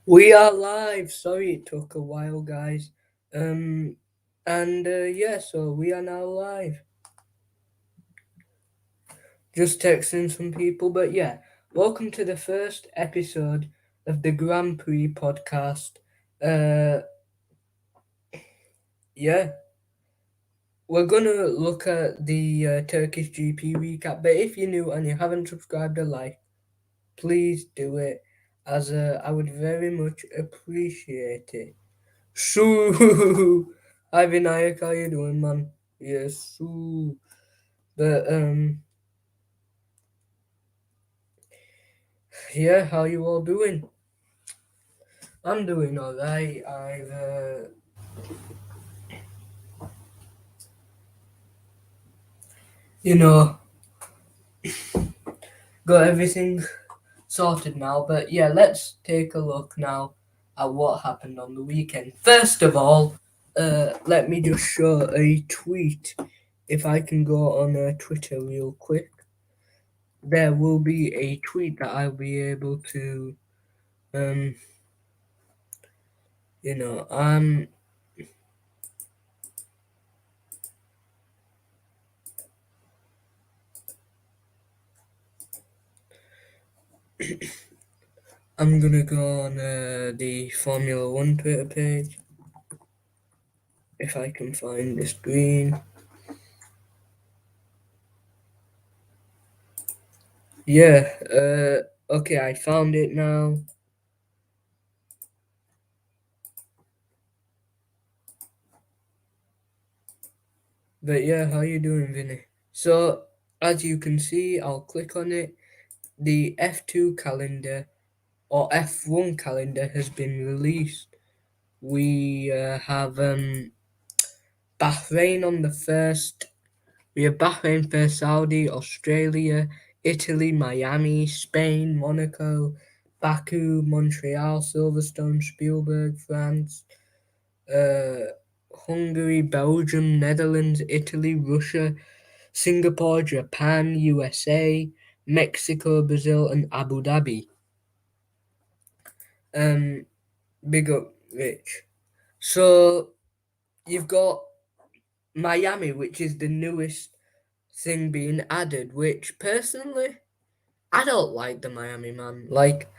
We are live. Sorry it took a while, guys. Um, so we are now live. Just texting some people, but yeah, welcome to the first episode of the Grand Prix podcast. Uh, yeah, we're gonna look at the Turkish GP recap, but if you're new and you haven't subscribed or liked, please do it, as I would very much appreciate it. So, hi Vinayak, how you doing, man? Yes, so, but yeah, how you all doing? I'm doing alright. You know, got everything sorted now. But yeah, let's take a look now at what happened on the weekend. First of all, let me just show a tweet. If I can go on Twitter real quick, there will be a tweet that I'll be able to, um, you know, I'm I'm gonna go on the Formula One Twitter page if I can find the screen. Yeah, okay, I found it now. But yeah, how you doing, Vinny? So, as you can see, I'll click on it. The F2 calendar or F1 calendar has been released. We have Bahrain on the first. We have Bahrain first, Saudi, Australia, Italy, Miami, Spain, Monaco, Baku, Montreal, Silverstone, Spielberg, France, uh, Hungary, Belgium, Netherlands, Italy, Russia, Singapore, Japan, USA, Mexico, Brazil, and Abu Dhabi. Um, Big up, Rich. So you've got Miami, which is the newest thing being added, which personally I don't like the Miami, man. Like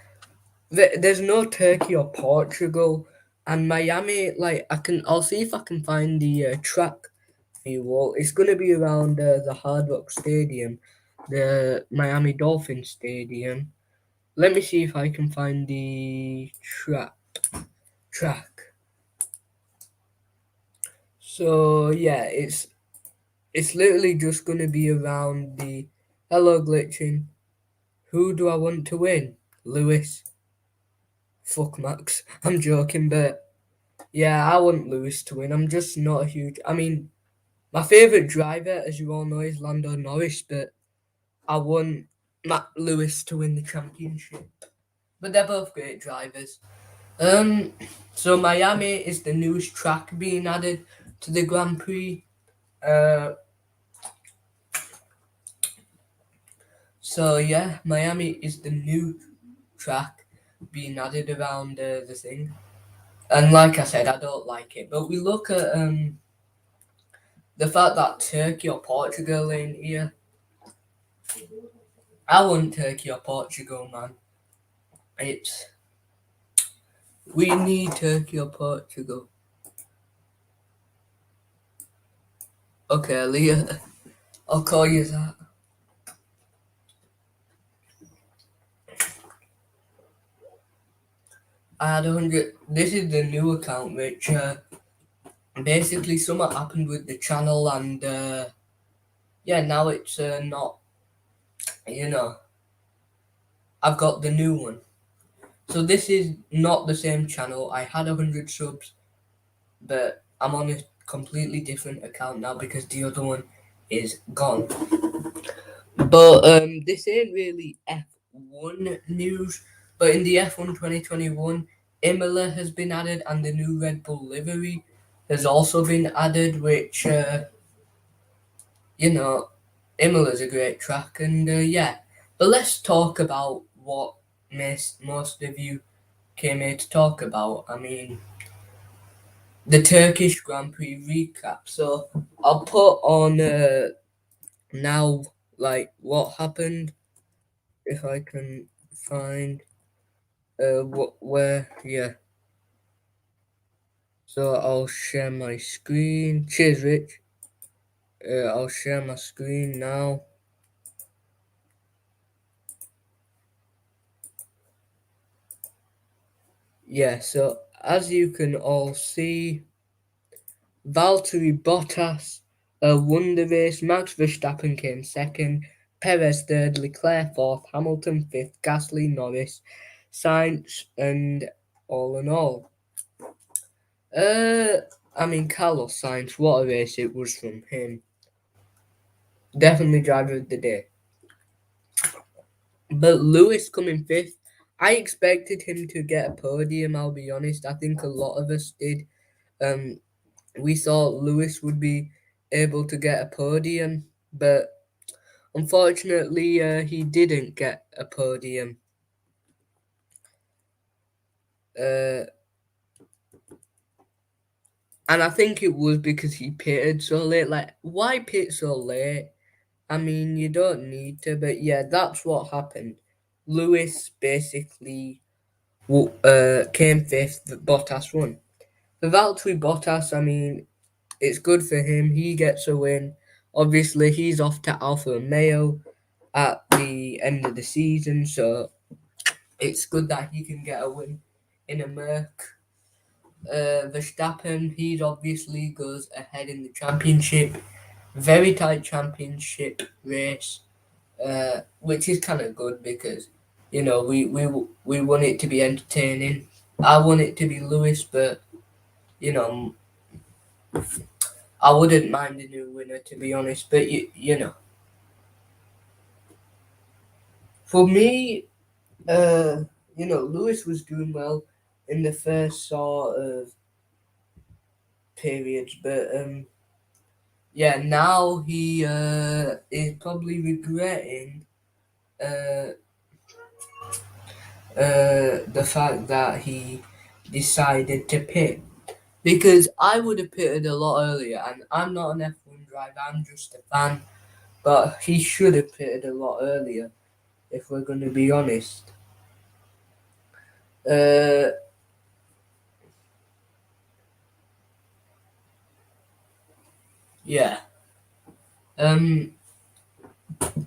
there's no Turkey or Portugal, and Miami. Like I'll see if I can find the track for you all. It's gonna be around the Hard Rock Stadium, the Miami Dolphin Stadium. Let me see if I can find the track. So yeah, it's literally just gonna be around the hello glitching. Who do I want to win? Lewis. Fuck Max. I'm joking, but yeah, I want Lewis to win. I'm just not a huge. I mean, my favourite driver, as you all know, is Lando Norris, but I want Matt Lewis to win the championship. But they're both great drivers. Um, so Miami is the newest track being added to the Grand Prix. Uh, so yeah, Miami is the new track being added around the thing. And like I said, I don't like it. But we look at the fact that Turkey or Portugal in here. I want Turkey or Portugal, man. It's we need Turkey or Portugal. Okay, Leah, I'll call you that. I had 100. This is the new account, which basically something happened with the channel, and yeah, now it's not. You know, I've got the new one. So this is not the same channel. I had 100 subs, but I'm on a completely different account now because the other one is gone. But this ain't really F1 news. But in the F1 2021, Imola has been added, and the new Red Bull livery has also been added. Which you know, Imola's a great track, and yeah. But let's talk about what most of you came here to talk about. I mean, the Turkish Grand Prix recap. So I'll put on now like what happened if I can find what where yeah. So I'll share my screen. Cheers, Rich. I'll share my screen now. Yeah, so as you can all see, Valtteri Bottas won the race. Max Verstappen came second. Perez third. Leclerc fourth. Hamilton fifth. Gasly, Norris, Sainz, and all in all. Uh, I mean, Carlos Sainz, what a race it was from him. Definitely driver of the day. But Lewis coming fifth, I expected him to get a podium, I'll be honest. I think a lot of us did. Um, we thought Lewis would be able to get a podium, but unfortunately, he didn't get a podium. Uh, and I think it was because he pitted so late. Like, why pit so late? I mean, you don't need to, but yeah, that's what happened. Lewis basically came fifth, Bottas won. For Valtteri Bottas, I mean, it's good for him. He gets a win. Obviously, he's off to Alfa Romeo at the end of the season, so it's good that he can get a win in a Merc. Verstappen, he obviously goes ahead in the championship. Very tight championship race, which is kind of good because we want it to be entertaining. I want it to be Lewis, but you know I wouldn't mind a new winner to be honest. But for me, uh, Lewis was doing well in the first sort of periods, but yeah, now he is probably regretting uh, the fact that he decided to pit. Because I would have pitted a lot earlier, and I'm not an F1 driver, I'm just a fan. But he should have pitted a lot earlier, if we're going to be honest. Uh, yeah. Um,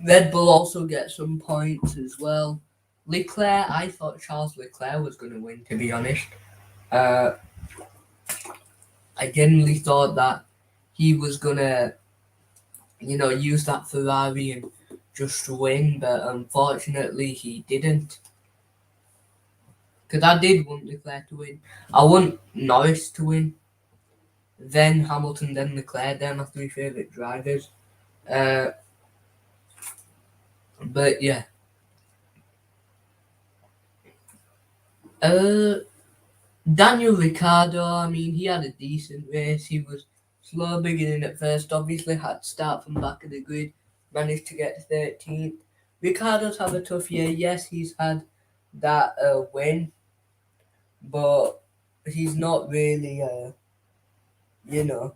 Red Bull also gets some points as well. Leclerc, I thought Charles Leclerc was going to win, to be honest. Uh, I genuinely thought that he was going to, use that Ferrari and just win, but unfortunately he didn't. Because I did want Leclerc to win. I want Norris to win, then Hamilton, then Leclerc. They're my three favourite drivers. Uh, but yeah. Uh, Daniel Ricciardo, I mean, he had a decent race. He was slow beginning at first, obviously had to start from back of the grid, managed to get to 13th. Ricciardo's had a tough year. Yes, he's had that win, but he's not really, you know,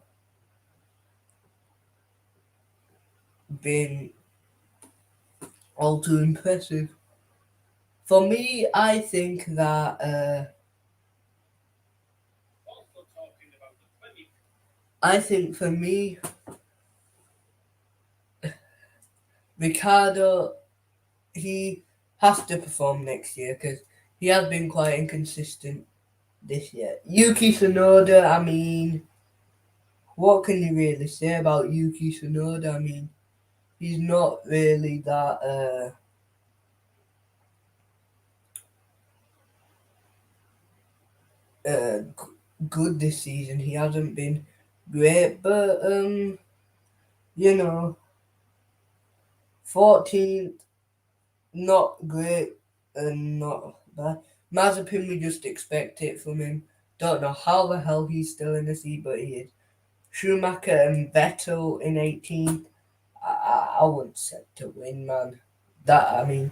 been all too impressive. For me, I think that I think for me, Ricardo he has to perform next year because he has been quite inconsistent this year. Yuki Tsunoda, I mean, what can you really say about Yuki Tsunoda? I mean, he's not really that good this season. He hasn't been great, but you know, 14th, not great and not bad. Mazepin, we just expect it from him. Don't know how the hell he's still in the seat, but he is. Schumacher and Vettel in 18th. I wouldn't set to win, man. That I mean,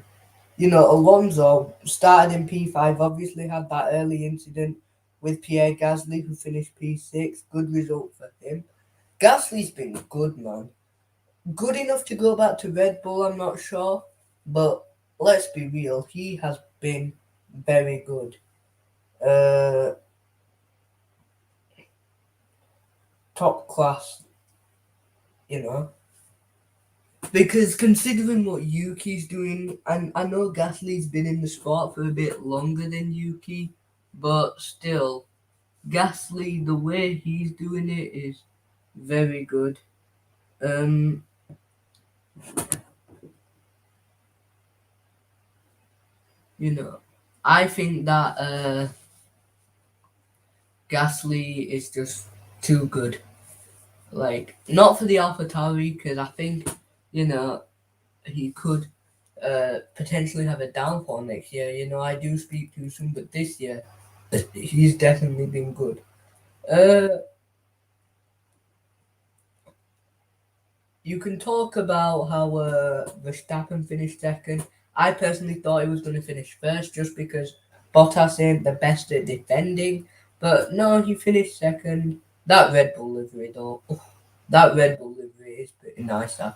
Alonso started in P5, obviously had that early incident with Pierre Gasly, who finished P6. Good result for him. Gasly's been good, man. Good enough to go back to Red Bull, I'm not sure. But let's be real, he has been very good. Uh, Top class, you know. Because considering what Yuki's doing, and I know Gasly's been in the sport for a bit longer than Yuki, but still, Gasly, the way he's doing it is very good. Um, you know, I think that Gasly is just too good. Like, not for the AlphaTauri, because I think, you know, he could potentially have a downfall next year. I do speak too soon, but this year, he's definitely been good. Uh, you can talk about how Verstappen finished second. I personally thought he was going to finish first just because Bottas ain't the best at defending. But no, he finished second. That Red Bull livery, though, that Red Bull livery is pretty nice, I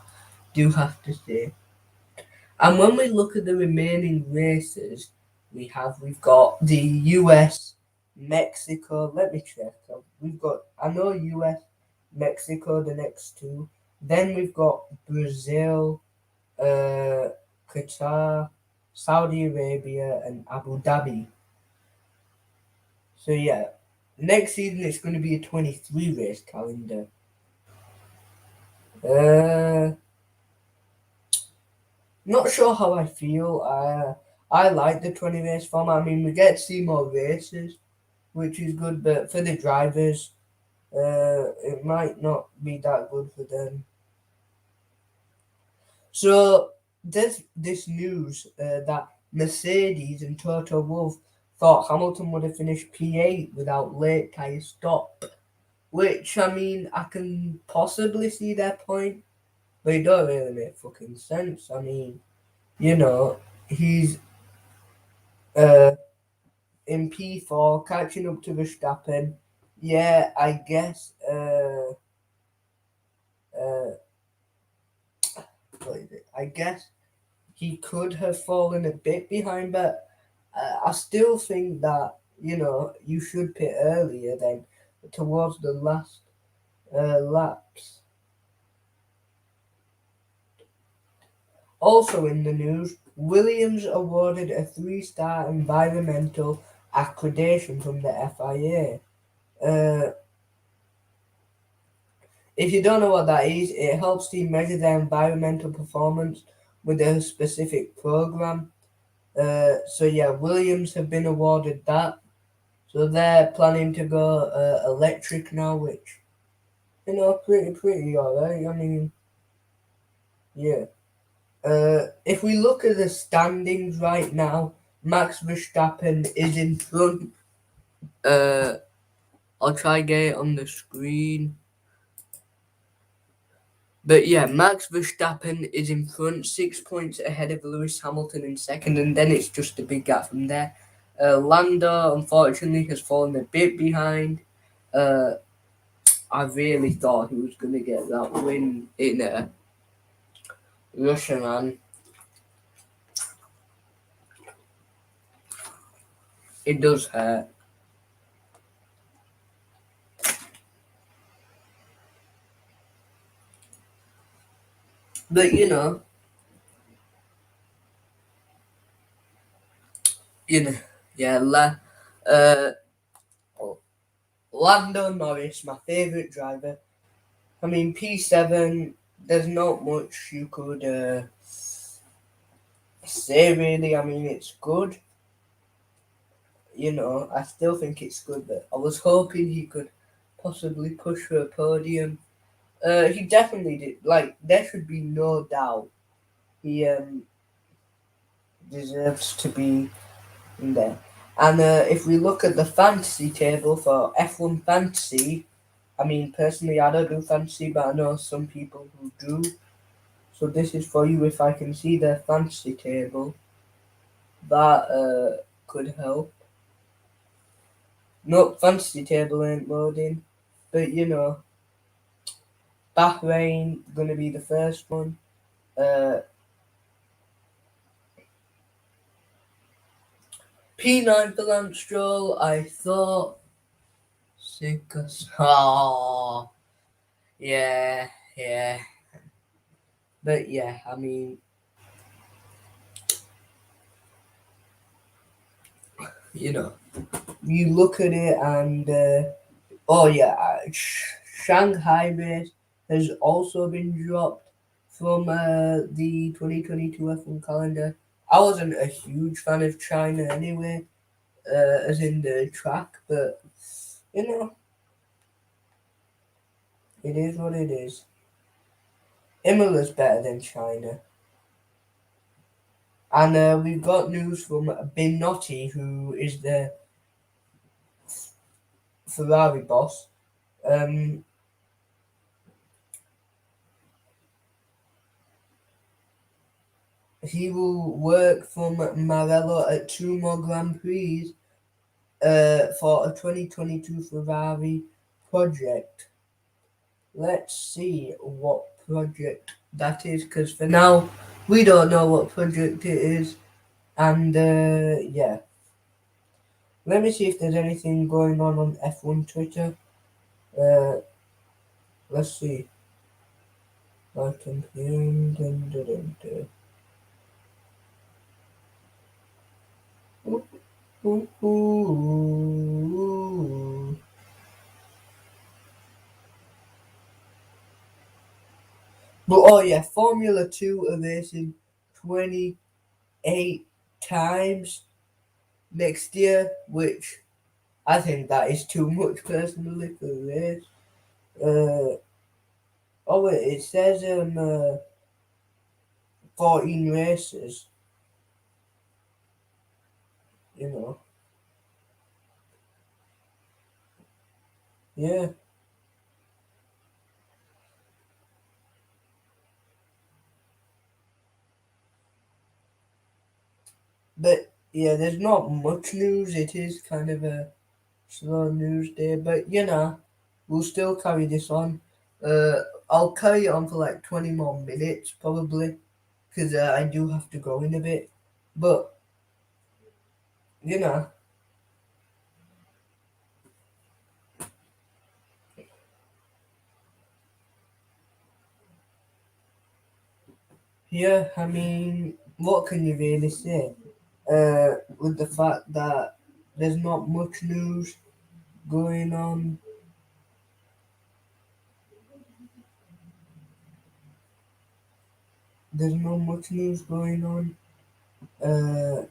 do have to say. And when we look at the remaining races, we've got the US, Mexico. Let me check. I know US, Mexico, the next two. Then we've got Brazil, uh, Qatar, Saudi Arabia, and Abu Dhabi. So yeah, next season it's going to be a 23 race calendar. Uh, Not sure how I feel. I like the 20 race format. I mean, we get to see more races, which is good, but for the drivers, it might not be that good for them. So there's this news that Mercedes and Toto Wolff thought Hamilton would have finished P8 without late tyre stop, which I mean I can possibly see their point, but it don't really make fucking sense. I mean, he's uh in P4 catching up to Verstappen. Yeah, I guess. Uh, what is it? I guess he could have fallen a bit behind, but I still think that you should pit earlier than towards the last laps. Also in the news, Williams awarded a 3-star environmental accreditation from the FIA. Uh, if you don't know what that is, it helps team measure their environmental performance with a specific program. So yeah, Williams have been awarded that. So they're planning to go electric now, which pretty alright. I mean, yeah. If we look at the standings right now, Max Verstappen is in front. Uh, I'll try get it on the screen. But yeah, Max Verstappen is in front, 6 points ahead of Lewis Hamilton in second, and then it's just a big gap from there. Lando, unfortunately, has fallen a bit behind. Uh, I really thought he was going to get that win in Russia, man. It does hurt. But you know, yeah, uh, Lando Norris, my favourite driver. I mean, P7, there's not much you could say really. I mean, it's good. I still think it's good, but I was hoping he could possibly push for a podium. He definitely did. Like, there should be no doubt he deserves to be in there. And if we look at the fantasy table for F1 Fantasy, I mean, personally, I don't do fantasy, but I know some people who do. So this is for you if I can see the fantasy table. That could help. No, fantasy table ain't loading, but Bahrain gonna be the first one. Uh, P9 for Lance Stroll. I thought sick as oh yeah, yeah, but yeah, I mean, you know, you look at it and oh yeah, Shanghai race has also been dropped from the 2022 F1 calendar. I wasn't a huge fan of China anyway, as in the track, but you know, it is what it is. Imola's better than China. And we've got news from Binotti, who is the Ferrari boss. Um, he will work from Marello at two more Grand Prix for a 2022 Ferrari project. Let's see what project that is, because for now we don't know what project it is. And yeah, let me see if there's anything going on F1 Twitter. Uh, let's see. Dun, dun, dun, dun. Ooh, ooh, ooh. But oh yeah, Formula 2 are racing 28 times next year, which I think that is too much personally for a race. Uh, oh wait, it says 14 races, you know. Yeah, but yeah, there's not much news. It is kind of a slow news day, but we'll still carry this on. Uh, I'll carry it on for like 20 more minutes probably, because I do have to go in a bit. But you know, yeah, I mean, what can you really say? With the fact that there's not much news going on. There's not much news going on. Uh,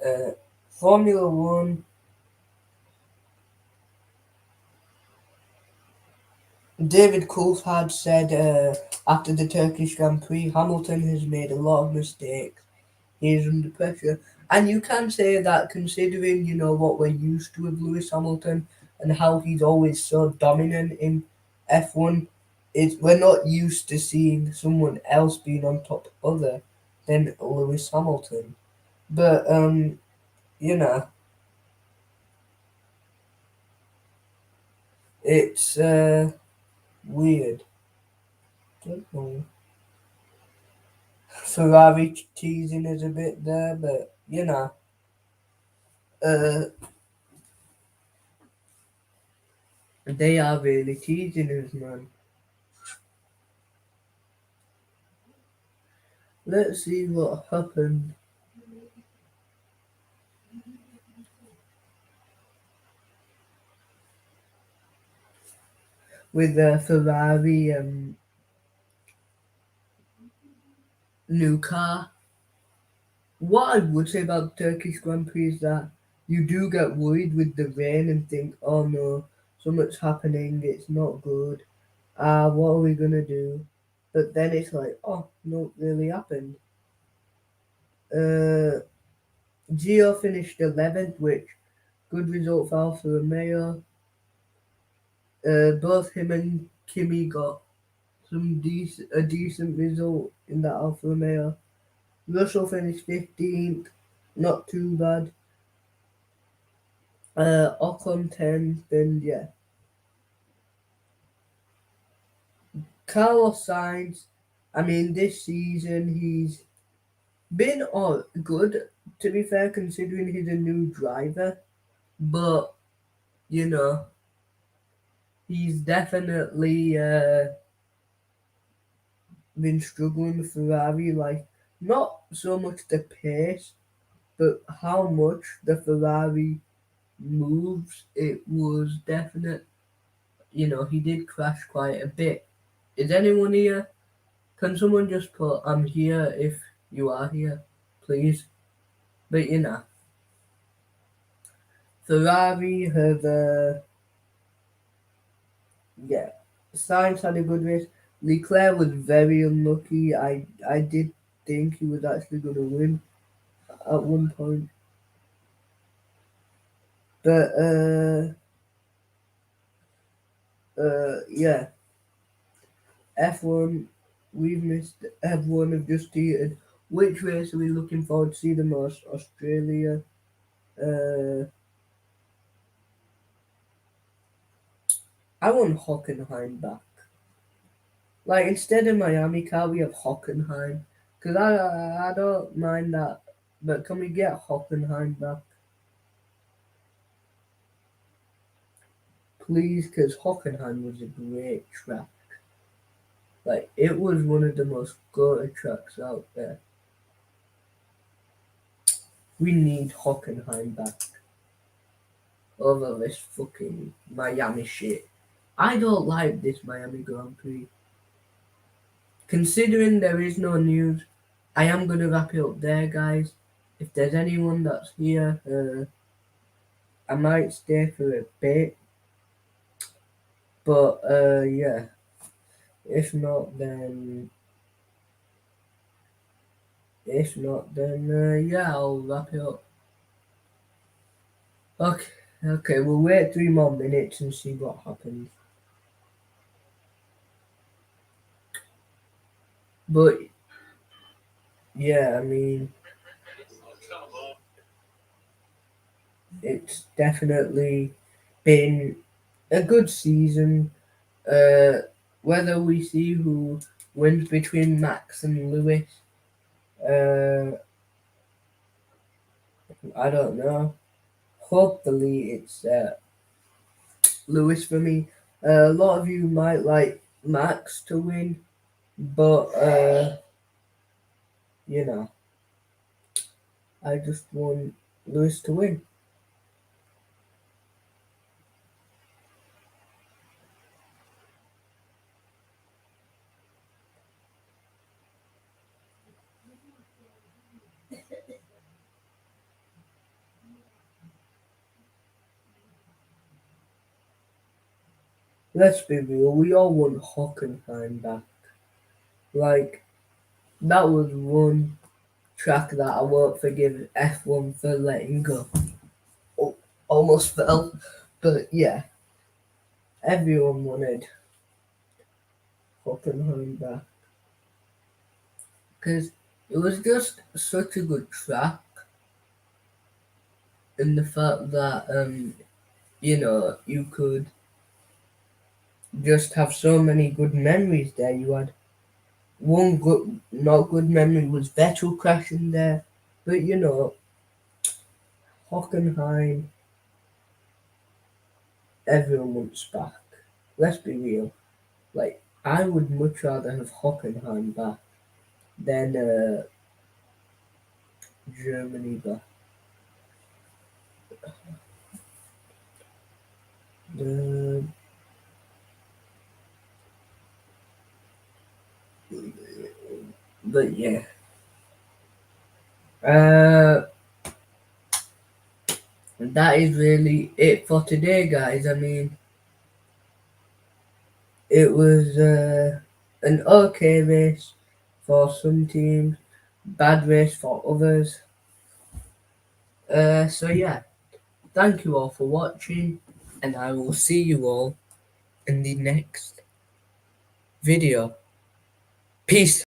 uh, Formula One. David Coulthard said after the Turkish Grand Prix, Hamilton has made a lot of mistakes. He is under pressure. And you can say that considering, what we're used to with Lewis Hamilton and how he's always so dominant in F1, we're not used to seeing someone else being on top other than Lewis Hamilton. But, you know, it's weird. Don't know. Ferrari teasing us a bit there, but, uh, they are really teasing us, man. Let's see what happened with the Ferrari new car. What I would say about the Turkish Grand Prix is that you do get worried with the rain and think, oh no, something's happening, it's not good. What are we gonna do? But then it's like, oh, no, it really happened. Uh, Gio finished 11th, which good result for Alfa Romeo. Both him and Kimi got a decent result in that Alfa Romeo. Russell finished 15th, not too bad. Ocon 10th, and yeah. Carlos Sainz, I mean, this season he's been all good, to be fair, considering he's a new driver. But, you know, he's definitely been struggling with Ferrari. Like, not so much the pace, but how much the Ferrari moves. It was definite. You know, he did crash quite a bit. Is anyone here? Can someone just put "I'm here" if you are here, please? But you know, Ferrari have yeah. Sainz had a good race. Leclerc was very unlucky. I did think he was actually going to win at one point, but yeah, F1 we've missed. F1 have just heated. Which race are we looking forward to see the most? Australia. Uh, I want Hockenheim back. Like instead of Miami, can't we have Hockenheim? Cause I don't mind that, but can we get Hockenheim back, please? Cause Hockenheim was a great track. Like it was one of the most goated tracks out there. We need Hockenheim back over this fucking Miami shit. I don't like this Miami Grand Prix. Considering there is no news, I am gonna wrap it up there, guys. If there's anyone that's here, I might stay for a bit, but yeah. If not, then yeah, I'll wrap it up. Okay, okay, we'll wait 3 more minutes and see what happens. But yeah, I mean, it's definitely been a good season. Uh, Whether we see who wins between Max and Lewis, uh, I don't know. Hopefully, it's Lewis for me. A lot of you might like Max to win, but you know, I just want Lewis to win. Let's be real, we all want Hockenheim back. Like that was one track that I won't forgive F1 for letting go. Oh, almost fell, but yeah, everyone wanted Hockenheim back because it was just such a good track, and the fact that you know you could just have so many good memories there. You had one good, not good memory was Vettel crashing there, but you know, Hockenheim, everyone wants back. Let's be real. Like, I would much rather have Hockenheim back than Germany back. Uh, but yeah. Uh, that is really it for today, guys. I mean, it was an okay race for some teams, bad race for others. So yeah, thank you all for watching, and I will see you all in the next video. Peace.